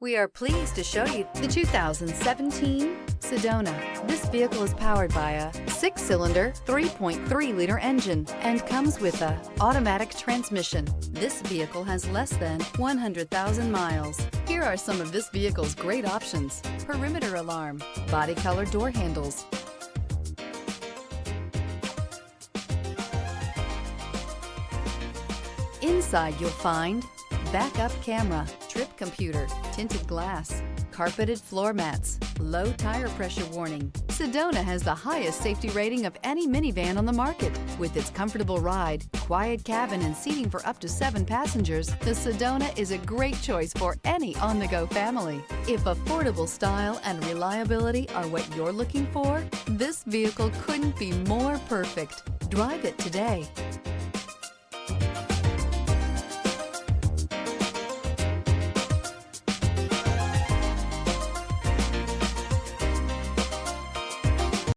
We are pleased to show you the 2017 Sedona. This vehicle is powered by a 6-cylinder, 3.3-liter engine and comes with a automatic transmission. This vehicle has less than 100,000 miles. Here are some of this vehicle's great options: perimeter alarm, body color door handles, inside you'll find backup camera, trip computer, tinted glass, carpeted floor mats, low tire pressure warning. Sedona has the highest safety rating of any minivan on the market. With its comfortable ride, quiet cabin, and seating for up to 7 passengers, the Sedona is a great choice for any on-the-go family. If affordable style and reliability are what you're looking for, this vehicle couldn't be more perfect. Drive it today.